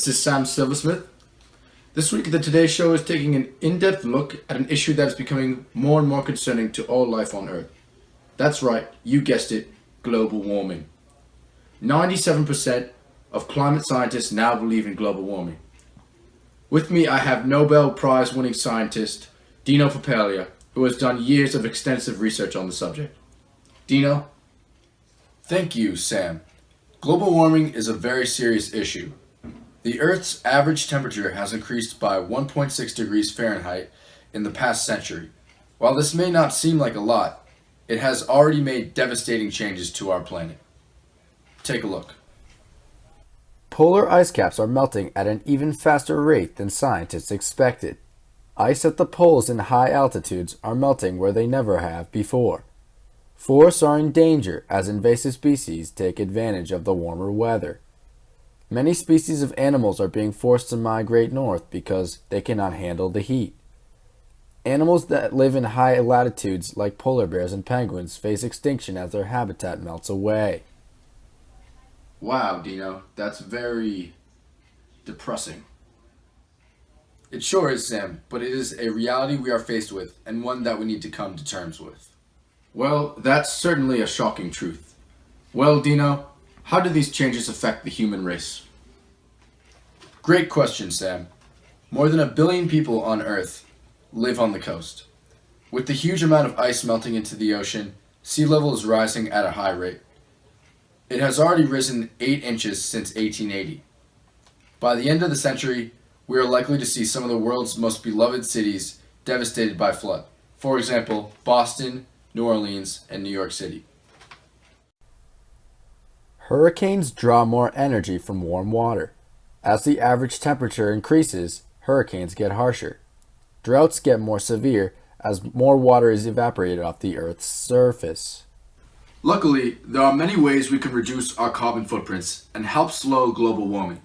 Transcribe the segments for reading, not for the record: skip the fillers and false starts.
This is Sam Silversmith. This week, the Today Show is taking an in-depth look at an issue that is becoming more and more concerning to all life on Earth. That's right, you guessed it, global warming. 97% of climate scientists now believe in global warming. With me, I have Nobel Prize-winning scientist Dino Papalia, who has done years of extensive research on the subject. Dino? Thank you, Sam. Global warming is a very serious issue. The Earth's average temperature has increased by 1.6 degrees Fahrenheit in the past century. While this may not seem like a lot, it has already made devastating changes to our planet. Take a look. Polar ice caps are melting at an even faster rate than scientists expected. Ice at the poles in high altitudes are melting where they never have before. Forests are in danger as invasive species take advantage of the warmer weather. Many species of animals are being forced to migrate north because they cannot handle the heat. Animals that live in high latitudes like polar bears and penguins face extinction as their habitat melts away. Wow, Dino, that's very depressing. It sure is, Sam, but it is a reality we are faced with and one that we need to come to terms with. Well, that's certainly a shocking truth. Well, Dino, how do these changes affect the human race? Great question, Sam. More than 1 billion people on Earth live on the coast. With the huge amount of ice melting into the ocean, sea level is rising at a high rate. It has already risen 8 inches since 1880. By the end of the century, we are likely to see some of the world's most beloved cities devastated by flood. For example, Boston, New Orleans, and New York City. Hurricanes draw more energy from warm water. As the average temperature increases, hurricanes get harsher. Droughts get more severe as more water is evaporated off the Earth's surface. Luckily, there are many ways we can reduce our carbon footprints and help slow global warming.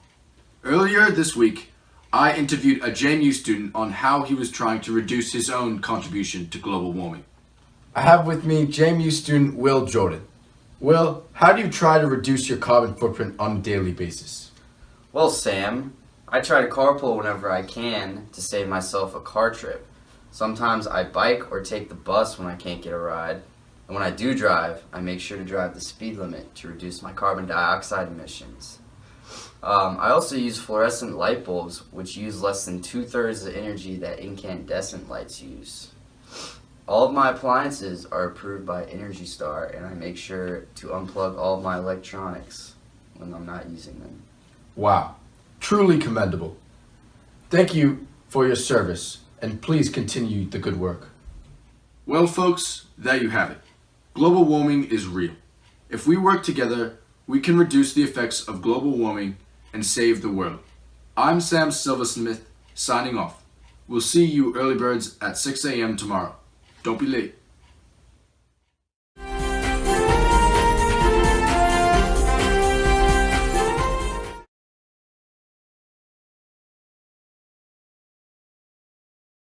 Earlier this week, I interviewed a JMU student on how he was trying to reduce his own contribution to global warming. I have with me JMU student Will Jordan. Will, how do you try to reduce your carbon footprint on a daily basis? Well, Sam, I try to carpool whenever I can to save myself a car trip. Sometimes I bike or take the bus when I can't get a ride. And when I do drive, I make sure to drive the speed limit to reduce my carbon dioxide emissions. I also use fluorescent light bulbs, which use less than 2/3 the energy that incandescent lights use. All of my appliances are approved by Energy Star, and I make sure to unplug all of my electronics when I'm not using them. Wow, truly commendable. Thank you for your service, and please continue the good work. Well, folks, there you have it. Global warming is real. If we work together, we can reduce the effects of global warming and save the world. I'm Sam Silversmith, signing off. We'll see you early birds at 6 a.m. tomorrow. Don't be late.